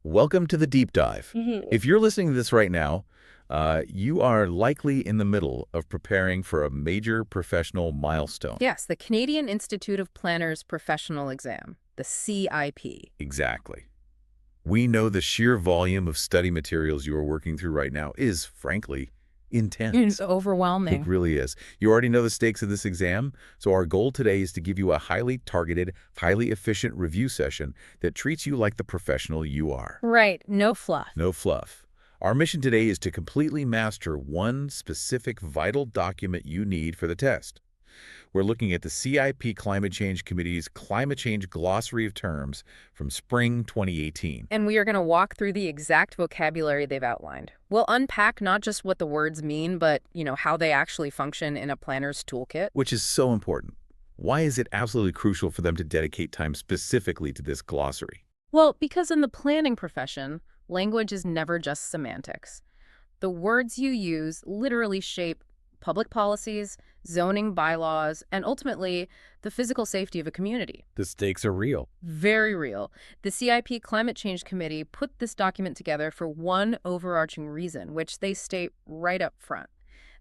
Welcome to the deep dive. Mhm. If you're listening to this right now, you are likely in the middle of preparing for a major professional milestone. Yes, the Canadian Institute of Planners Professional Exam, the CIP. Exactly. We know the sheer volume of study materials you are working through right now is, frankly, It's intense. It overwhelming. really is. You already know the stakes of this exam, so our goal today is to give you a highly targeted, highly efficient review session that treats you like the professional you are. Right, no fluff. No fluff. Our mission today is to completely master one specific vital document you need for the test. We're looking at the CIP Climate Change Committee's Climate Change Glossary of Terms from spring 2018. And we are going to walk through the exact vocabulary they've outlined. We'll unpack not just what the words mean, but, how they actually function in a planner's toolkit. Which is so important. Why is it absolutely crucial for them to dedicate time specifically to this glossary? Well, because in the planning profession, language is never just semantics. The words you use literally shape public policies, zoning bylaws, and ultimately the physical safety of a community. The stakes are real. Very real. The CIP Climate Change Committee put this document together for one overarching reason, which they state right up front.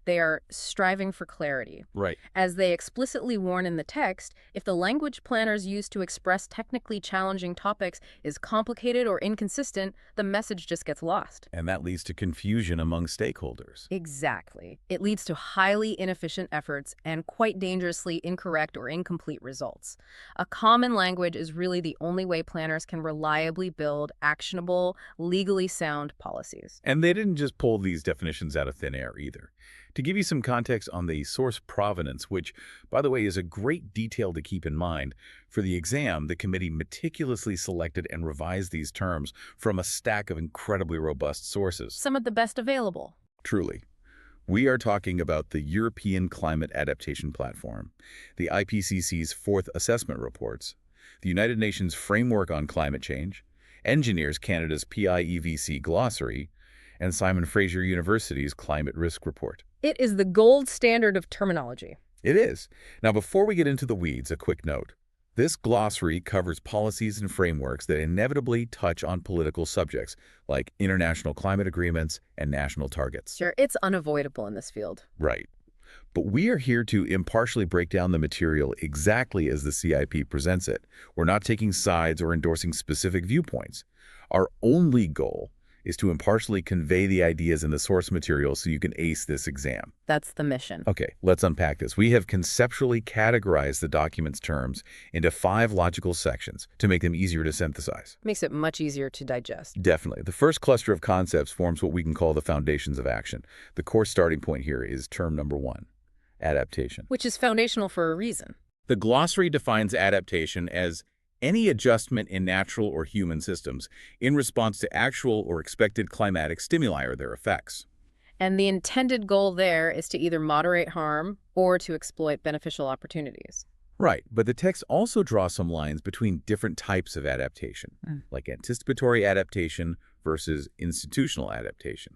They are striving for clarity. Right. As they explicitly warn in the text, if the language planners use to express technically challenging topics is complicated or inconsistent, the message just gets lost. And that leads to confusion among stakeholders. Exactly. It leads to highly inefficient efforts and quite dangerously incorrect or incomplete results. A common language is really the only way planners can reliably build actionable, legally sound policies. And they didn't just pull these definitions out of thin air either. To give you some context on the source provenance, which, by the way, is a great detail to keep in mind, for the exam, the committee meticulously selected and revised these terms from a stack of incredibly robust sources. Some of the best available. Truly. We are talking about the European Climate Adaptation Platform, the IPCC's fourth assessment reports, the United Nations Framework on Climate Change, Engineers Canada's PIEVC glossary, and Simon Fraser University's Climate Risk Report. It is the gold standard of terminology. It is. Now, before we get into the weeds, a quick note. This glossary covers policies and frameworks that inevitably touch on political subjects, like international climate agreements and national targets. Sure, it's unavoidable in this field. Right. But we are here to impartially break down the material exactly as the CIP presents it. We're not taking sides or endorsing specific viewpoints. Our only goal is to impartially convey the ideas in the source material so you can ace this exam. That's the mission. Okay, let's unpack this. We have conceptually categorized the document's terms into 5 logical sections to make them easier to synthesize. Makes it much easier to digest. Definitely. The first cluster of concepts forms what we can call the foundations of action. The core starting point here is term number 1, adaptation. Which is foundational for a reason. The glossary defines adaptation as any adjustment in natural or human systems in response to actual or expected climatic stimuli or their effects. And the intended goal there is to either moderate harm or to exploit beneficial opportunities. Right, but the text also draws some lines between different types of adaptation, like anticipatory adaptation versus institutional adaptation.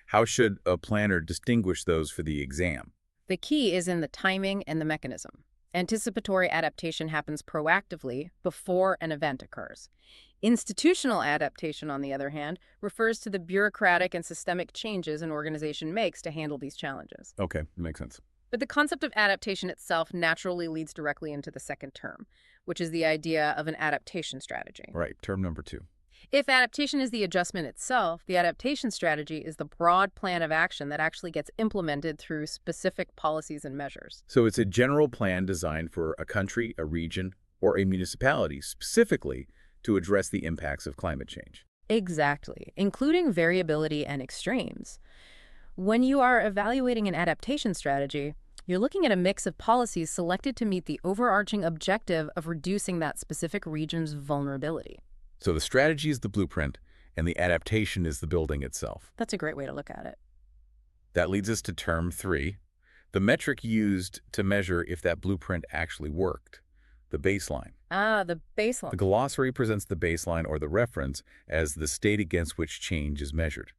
How should a planner distinguish those for the exam? The key is in the timing and the mechanism. Anticipatory adaptation happens proactively before an event occurs. Institutional adaptation, on the other hand, refers to the bureaucratic and systemic changes an organization makes to handle these challenges. Okay, makes sense. But the concept of adaptation itself naturally leads directly into the second term, which is the idea of an adaptation strategy. Right, term number 2. If adaptation is the adjustment itself, the adaptation strategy is the broad plan of action that actually gets implemented through specific policies and measures. So it's a general plan designed for a country, a region, or a municipality specifically to address the impacts of climate change. Exactly, including variability and extremes. When you are evaluating an adaptation strategy, you're looking at a mix of policies selected to meet the overarching objective of reducing that specific region's vulnerability. So the strategy is the blueprint, and the adaptation is the building itself. That's a great way to look at it. That leads us to term 3, the metric used to measure if that blueprint actually worked, the baseline. Ah, the baseline. The glossary presents the baseline or the reference as the state against which change is measured.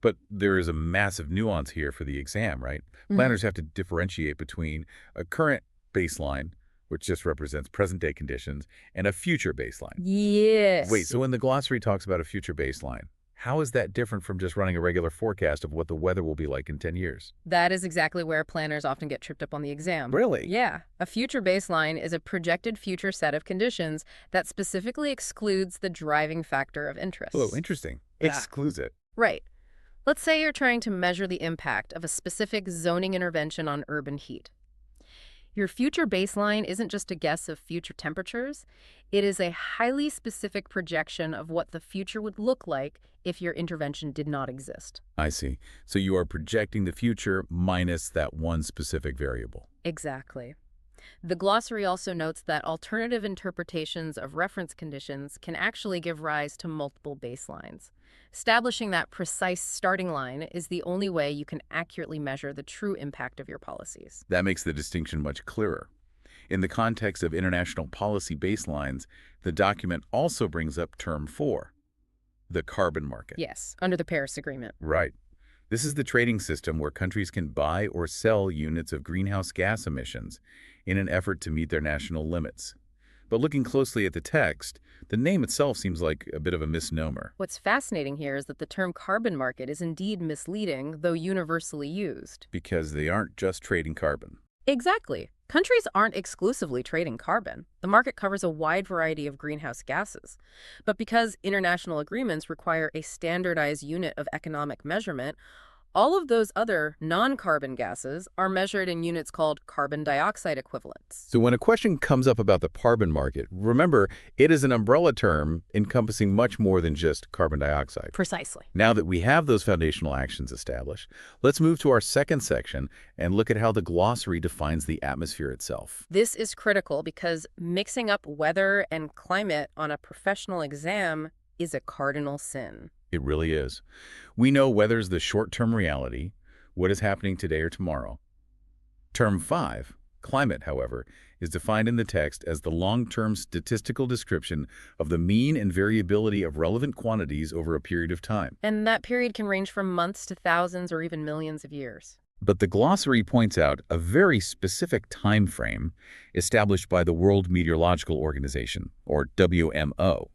But there is a massive nuance here for the exam, right? Planners have to differentiate between a current baseline, which just represents present-day conditions, and a future baseline. Yes. Wait, so when the glossary talks about a future baseline, how is that different from just running a regular forecast of what the weather will be like in 10 years? That is exactly where planners often get tripped up on the exam. Really? Yeah. A future baseline is a projected future set of conditions that specifically excludes the driving factor of interest. Oh, interesting. Yeah. Excludes it. Right. Let's say you're trying to measure the impact of a specific zoning intervention on urban heat. Your future baseline isn't just a guess of future temperatures. It is a highly specific projection of what the future would look like if your intervention did not exist. I see. So you are projecting the future minus that one specific variable. Exactly. The glossary also notes that alternative interpretations of reference conditions can actually give rise to multiple baselines. Establishing that precise starting line is the only way you can accurately measure the true impact of your policies. That makes the distinction much clearer. In the context of international policy baselines, the document also brings up term 4, the carbon market. Yes, under the Paris Agreement. Right. This is the trading system where countries can buy or sell units of greenhouse gas emissions in an effort to meet their national limits. But looking closely at the text, the name itself seems like a bit of a misnomer. What's fascinating here is that the term carbon market is indeed misleading, though universally used. Because they aren't just trading carbon. Exactly. Countries aren't exclusively trading carbon. The market covers a wide variety of greenhouse gases. But because international agreements require a standardized unit of economic measurement, all of those other non-carbon gases are measured in units called carbon dioxide equivalents. So when a question comes up about the carbon market, remember, it is an umbrella term encompassing much more than just carbon dioxide. Precisely. Now that we have those foundational actions established, let's move to our second section and look at how the glossary defines the atmosphere itself. This is critical because mixing up weather and climate on a professional exam is a cardinal sin. It really is. We know weather's the short-term reality, what is happening today or tomorrow. Term 5, climate, however, is defined in the text as the long-term statistical description of the mean and variability of relevant quantities over a period of time. And that period can range from months to thousands or even millions of years. But the glossary points out a very specific time frame established by the World Meteorological Organization, or WMO.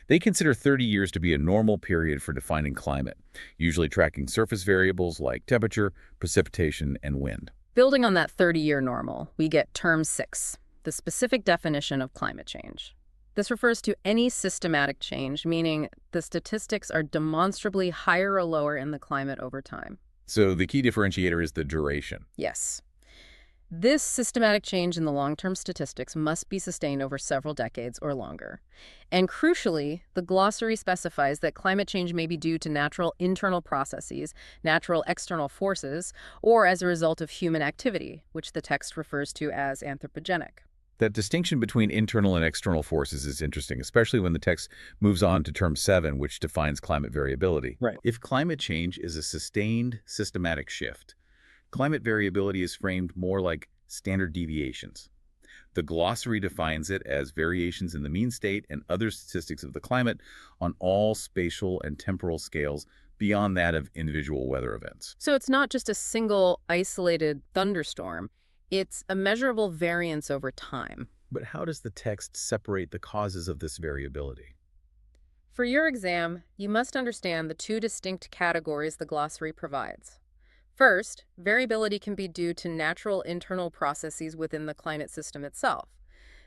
They consider 30 years to be a normal period for defining climate, usually tracking surface variables like temperature, precipitation, and wind. Building on that 30-year normal, we get term 6, the specific definition of climate change. This refers to any systematic change, meaning the statistics are demonstrably higher or lower in the climate over time. So the key differentiator is the duration. Yes. This systematic change in the long-term statistics must be sustained over several decades or longer. And crucially, the glossary specifies that climate change may be due to natural internal processes, natural external forces, or as a result of human activity, which the text refers to as anthropogenic. That distinction between internal and external forces is interesting, especially when the text moves on to term 7, which defines climate variability. Right. If climate change is a sustained, systematic shift, climate variability is framed more like standard deviations. The glossary defines it as variations in the mean state and other statistics of the climate on all spatial and temporal scales beyond that of individual weather events. So it's not just a single isolated thunderstorm. It's a measurable variance over time. But how does the text separate the causes of this variability? For your exam, you must understand the two distinct categories the glossary provides. First, variability can be due to natural internal processes within the climate system itself.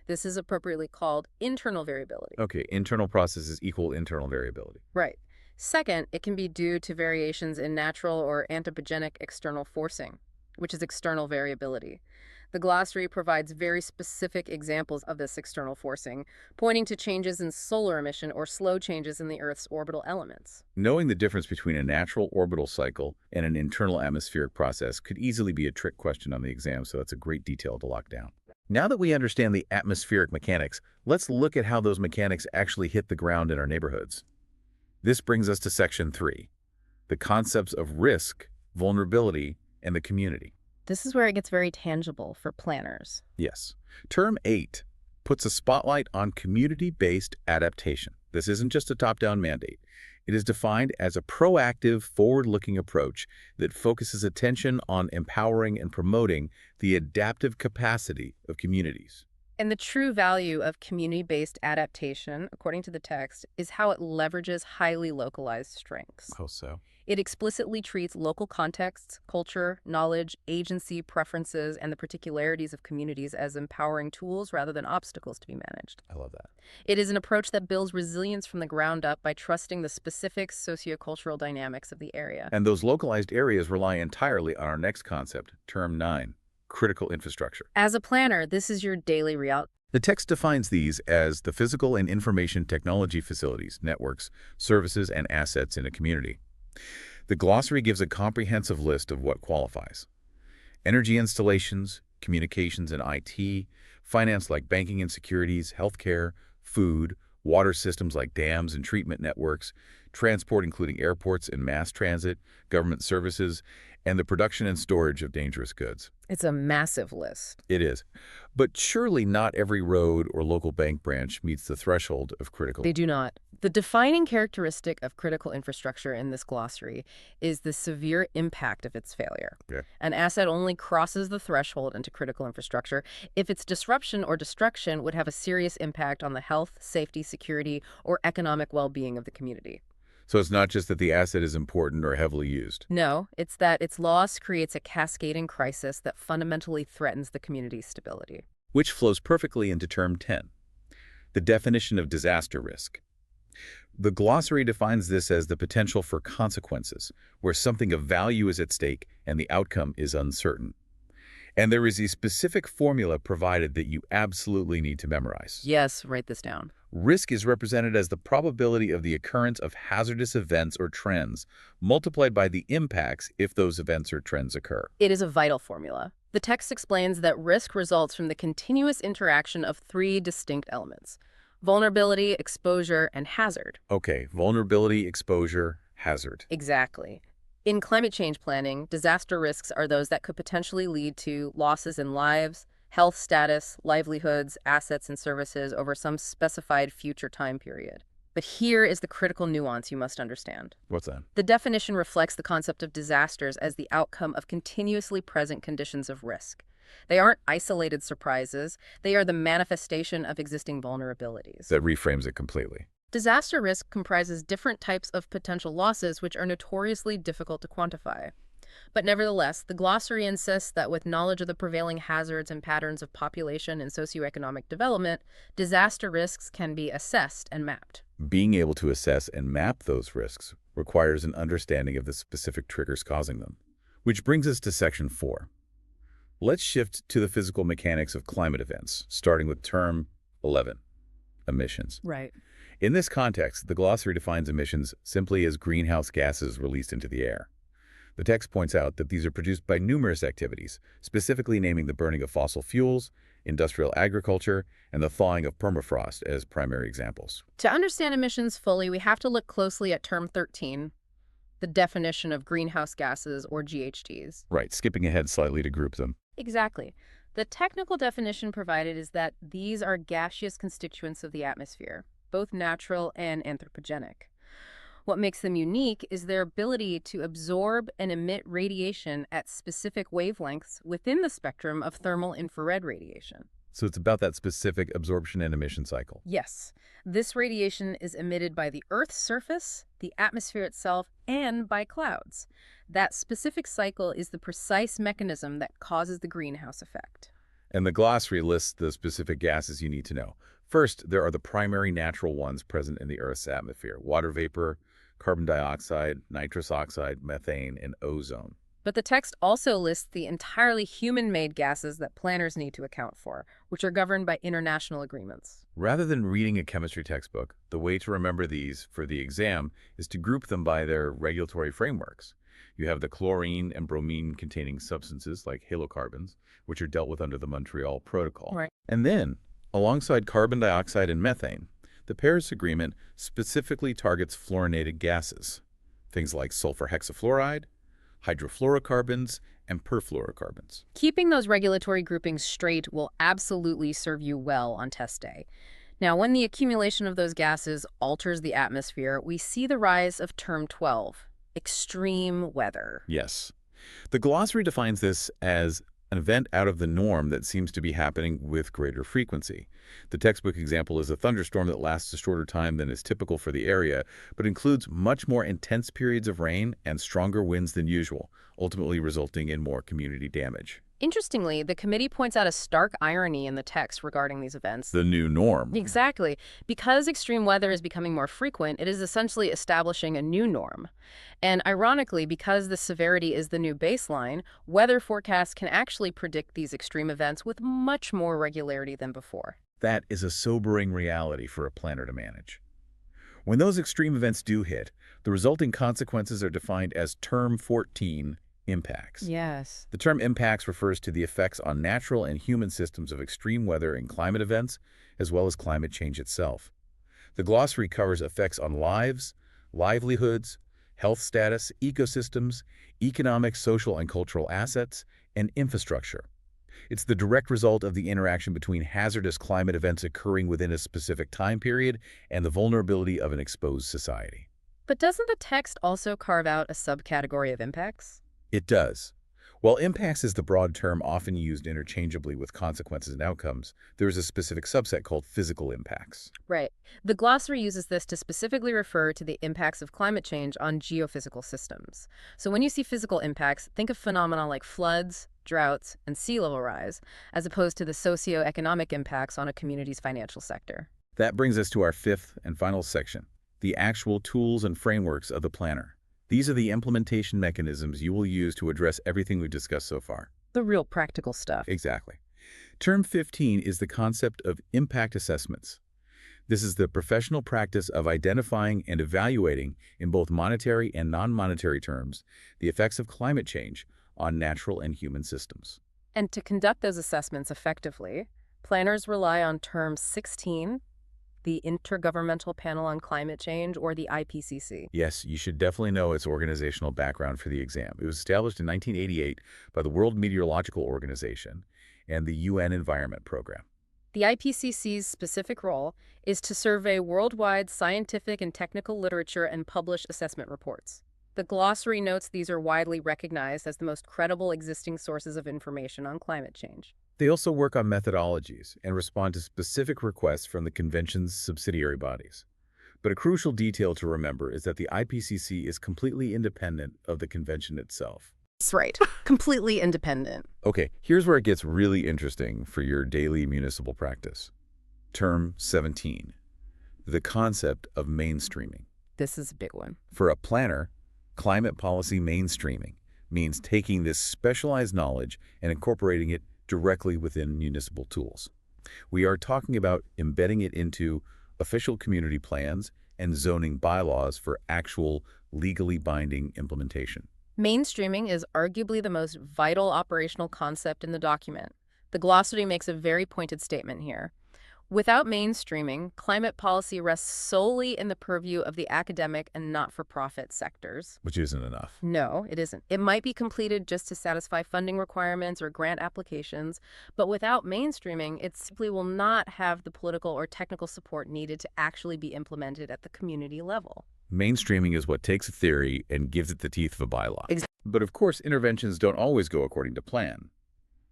This is appropriately called internal variability. Okay, internal processes equal internal variability. Right. Second, it can be due to variations in natural or anthropogenic external forcing, which is external variability. The glossary provides very specific examples of this external forcing, pointing to changes in solar emission or slow changes in the Earth's orbital elements. Knowing the difference between a natural orbital cycle and an internal atmospheric process could easily be a trick question on the exam, so that's a great detail to lock down. Now that we understand the atmospheric mechanics, let's look at how those mechanics actually hit the ground in our neighborhoods. This brings us to Section 3, the concepts of risk, vulnerability, and the community. This is where it gets very tangible for planners. Yes. Term 8 puts a spotlight on community-based adaptation. This isn't just a top-down mandate. It is defined as a proactive, forward-looking approach that focuses attention on empowering and promoting the adaptive capacity of communities. And the true value of community-based adaptation, according to the text, is how it leverages highly localized strengths. How so? It explicitly treats local contexts, culture, knowledge, agency, preferences, and the particularities of communities as empowering tools rather than obstacles to be managed. I love that. It is an approach that builds resilience from the ground up by trusting the specific sociocultural dynamics of the area. And those localized areas rely entirely on our next concept, term 9, critical infrastructure. As a planner, this is your daily reality. The text defines these as the physical and information technology facilities, networks, services, and assets in a community. The glossary gives a comprehensive list of what qualifies: energy installations, communications and IT, finance like banking and securities, healthcare, food, water systems like dams and treatment networks, transport including airports and mass transit, government services, and the production and storage of dangerous goods. It's a massive list. It is. But surely not every road or local bank branch meets the threshold of critical. They do not. The defining characteristic of critical infrastructure in this glossary is the severe impact of its failure. Yeah. An asset only crosses the threshold into critical infrastructure if its disruption or destruction would have a serious impact on the health, safety, security, or economic well-being of the community. So it's not just that the asset is important or heavily used. No, it's that its loss creates a cascading crisis that fundamentally threatens the community's stability. Which flows perfectly into term 10, the definition of disaster risk. The glossary defines this as the potential for consequences, where something of value is at stake and the outcome is uncertain. And there is a specific formula provided that you absolutely need to memorize. Yes, write this down. Risk is represented as the probability of the occurrence of hazardous events or trends, multiplied by the impacts if those events or trends occur. It is a vital formula. The text explains that risk results from the continuous interaction of three distinct elements: vulnerability, exposure, and hazard. Okay, vulnerability, exposure, hazard. Exactly. In climate change planning, disaster risks are those that could potentially lead to losses in lives, health status, livelihoods, assets, and services over some specified future time period. But here is the critical nuance you must understand. What's that? The definition reflects the concept of disasters as the outcome of continuously present conditions of risk. They aren't isolated surprises. They are the manifestation of existing vulnerabilities. That reframes it completely. Disaster risk comprises different types of potential losses which are notoriously difficult to quantify. But nevertheless, the glossary insists that with knowledge of the prevailing hazards and patterns of population and socioeconomic development, disaster risks can be assessed and mapped. Being able to assess and map those risks requires an understanding of the specific triggers causing them. Which brings us to section 4. Let's shift to the physical mechanics of climate events, starting with term 11, emissions. Right. In this context, the glossary defines emissions simply as greenhouse gases released into the air. The text points out that these are produced by numerous activities, specifically naming the burning of fossil fuels, industrial agriculture, and the thawing of permafrost as primary examples. To understand emissions fully, we have to look closely at term 13, the definition of greenhouse gases, or GHGs. Right, skipping ahead slightly to group them. Exactly. The technical definition provided is that these are gaseous constituents of the atmosphere, both natural and anthropogenic. What makes them unique is their ability to absorb and emit radiation at specific wavelengths within the spectrum of thermal infrared radiation. So it's about that specific absorption and emission cycle. Yes, this radiation is emitted by the Earth's surface, the atmosphere itself, and by clouds. That specific cycle is the precise mechanism that causes the greenhouse effect. And the glossary lists the specific gases you need to know. First, there are the primary natural ones present in the Earth's atmosphere: water vapor, carbon dioxide, nitrous oxide, methane, and ozone. But the text also lists the entirely human-made gases that planners need to account for, which are governed by international agreements. Rather than reading a chemistry textbook, the way to remember these for the exam is to group them by their regulatory frameworks. You have the chlorine and bromine-containing substances like halocarbons, which are dealt with under the Montreal Protocol. Right. And then, alongside carbon dioxide and methane, the Paris Agreement specifically targets fluorinated gases, things like sulfur hexafluoride, hydrofluorocarbons, and perfluorocarbons. Keeping those regulatory groupings straight will absolutely serve you well on test day. Now, when the accumulation of those gases alters the atmosphere, we see the rise of term 12, extreme weather. Yes. The glossary defines this as an event out of the norm that seems to be happening with greater frequency. The textbook example is a thunderstorm that lasts a shorter time than is typical for the area, but includes much more intense periods of rain and stronger winds than usual, ultimately resulting in more community damage. Interestingly, the committee points out a stark irony in the text regarding these events. The new norm. Exactly. Because extreme weather is becoming more frequent, it is essentially establishing a new norm. And ironically, because the severity is the new baseline, weather forecasts can actually predict these extreme events with much more regularity than before. That is a sobering reality for a planner to manage. When those extreme events do hit, the resulting consequences are defined as Term 14, impacts. Yes. The term impacts refers to the effects on natural and human systems of extreme weather and climate events, as well as climate change itself. The glossary covers effects on lives, livelihoods, health status, ecosystems, economic, social, and cultural assets, and infrastructure. It's the direct result of the interaction between hazardous climate events occurring within a specific time period and the vulnerability of an exposed society. But doesn't the text also carve out a subcategory of impacts? It does. While impacts is the broad term often used interchangeably with consequences and outcomes, there is a specific subset called physical impacts. Right. The glossary uses this to specifically refer to the impacts of climate change on geophysical systems. So when you see physical impacts, think of phenomena like floods, droughts, and sea level rise, as opposed to the socioeconomic impacts on a community's financial sector. That brings us to our fifth and final section, the actual tools and frameworks of the planner. These are the implementation mechanisms you will use to address everything we've discussed so far. The real practical stuff. Exactly. Term 15 is the concept of impact assessments. This is the professional practice of identifying and evaluating, in both monetary and non-monetary terms, the effects of climate change on natural and human systems. And to conduct those assessments effectively, planners rely on Term 16, the Intergovernmental Panel on Climate Change, or the IPCC. Yes, you should definitely know its organizational background for the exam. It was established in 1988 by the World Meteorological Organization and the UN Environment Program. The IPCC's specific role is to survey worldwide scientific and technical literature and publish assessment reports. The glossary notes these are widely recognized as the most credible existing sources of information on climate change. They also work on methodologies and respond to specific requests from the convention's subsidiary bodies. But a crucial detail to remember is that the IPCC is completely independent of the convention itself. That's right. Completely independent. Okay, here's where it gets really interesting for your daily municipal practice. Term 17, the concept of mainstreaming. This is a big one. For a planner, climate policy mainstreaming means taking this specialized knowledge and incorporating it directly within municipal tools. We are talking about embedding it into official community plans and zoning bylaws for actual legally binding implementation. Mainstreaming is arguably the most vital operational concept in the document. The glossary makes a very pointed statement here. Without mainstreaming, climate policy rests solely in the purview of the academic and not-for-profit sectors. Which isn't enough. No, it isn't. It might be completed just to satisfy funding requirements or grant applications, but without mainstreaming, it simply will not have the political or technical support needed to actually be implemented at the community level. Mainstreaming is what takes a theory and gives it the teeth of a bylaw. Exactly. But of course, interventions don't always go according to plan.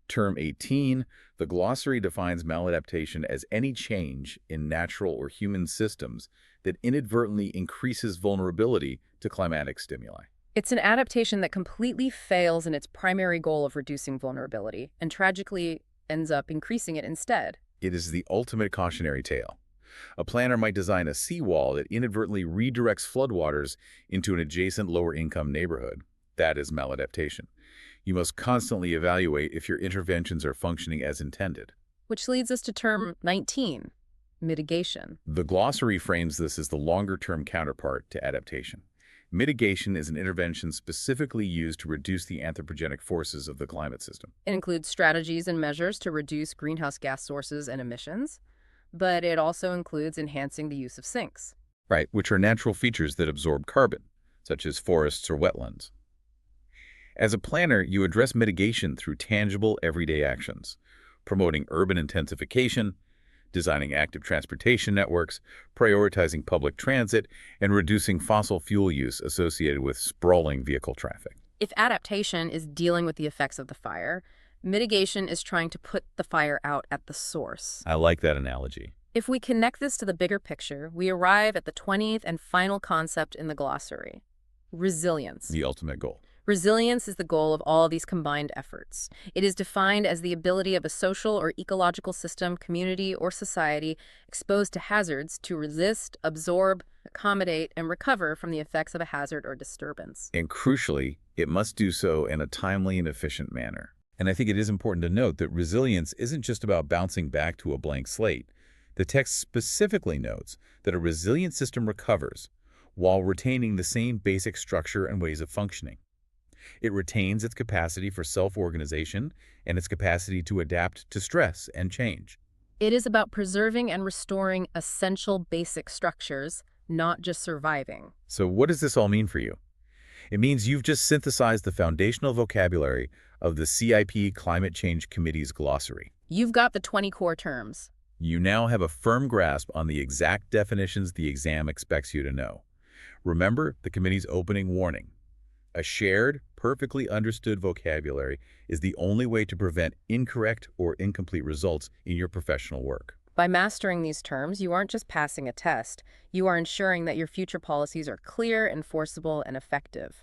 Term 18, the glossary defines maladaptation as any change in natural or human systems that inadvertently increases vulnerability to climatic stimuli. It's an adaptation that completely fails in its primary goal of reducing vulnerability and tragically ends up increasing it instead. It is the ultimate cautionary tale. A planner might design a seawall that inadvertently redirects floodwaters into an adjacent lower-income neighborhood. That is maladaptation. You must constantly evaluate if your interventions are functioning as intended. Which leads us to term 19, mitigation. The glossary frames this as the longer-term counterpart to adaptation. Mitigation is an intervention specifically used to reduce the anthropogenic forces of the climate system. It includes strategies and measures to reduce greenhouse gas sources and emissions, but it also includes enhancing the use of sinks. Right, which are natural features that absorb carbon, such as forests or wetlands. As a planner, you address mitigation through tangible, everyday actions, promoting urban intensification, designing active transportation networks, prioritizing public transit, and reducing fossil fuel use associated with sprawling vehicle traffic. If adaptation is dealing with the effects of the fire, Mitigation is trying to put the fire out at the source. I like that analogy. If we connect this to the bigger picture, we arrive at the 20th and final concept in the glossary: resilience. The ultimate goal. Resilience is the goal of all these combined efforts. It is defined as the ability of a social or ecological system, community, or society exposed to hazards to resist, absorb, accommodate, and recover from the effects of a hazard or disturbance. And crucially, it must do so in a timely and efficient manner. And I think it is important to note that resilience isn't just about bouncing back to a blank slate. The text specifically notes that a resilient system recovers while retaining the same basic structure and ways of functioning. It retains its capacity for self-organization and its capacity to adapt to stress and change. It is about preserving and restoring essential basic structures, not just surviving. So what does this all mean for you? It means you've just synthesized the foundational vocabulary of the CIP Climate Change Committee's glossary. You've got the 20 core terms. You now have a firm grasp on the exact definitions the exam expects you to know. Remember the committee's opening warning. A shared, perfectly understood vocabulary is the only way to prevent incorrect or incomplete results in your professional work. By mastering these terms, you aren't just passing a test. You are ensuring that your future policies are clear, enforceable, and effective.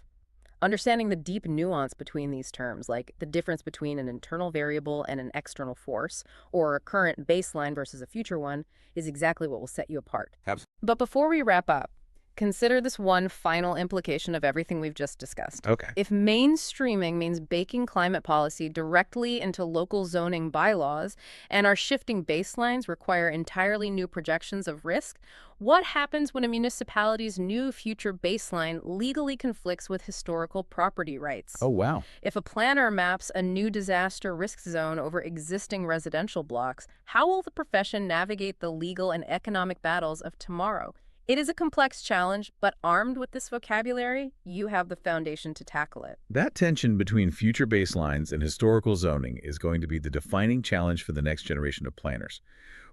Understanding the deep nuance between these terms, like the difference between an internal variable and an external force, or a current baseline versus a future one, is exactly what will set you apart. Absolutely. But before we wrap up, consider this one final implication of everything we've just discussed. Okay. If mainstreaming means baking climate policy directly into local zoning bylaws and our shifting baselines require entirely new projections of risk, what happens when a municipality's new future baseline legally conflicts with historical property rights? Oh, wow. If a planner maps a new disaster risk zone over existing residential blocks, how will the profession navigate the legal and economic battles of tomorrow? It is a complex challenge, but armed with this vocabulary, you have the foundation to tackle it. That tension between future baselines and historical zoning is going to be the defining challenge for the next generation of planners.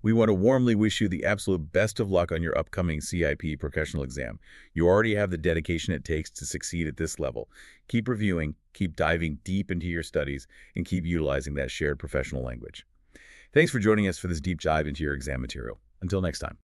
We want to warmly wish you the absolute best of luck on your upcoming CIP professional exam. You already have the dedication it takes to succeed at this level. Keep reviewing, keep diving deep into your studies, and keep utilizing that shared professional language. Thanks for joining us for this deep dive into your exam material. Until next time.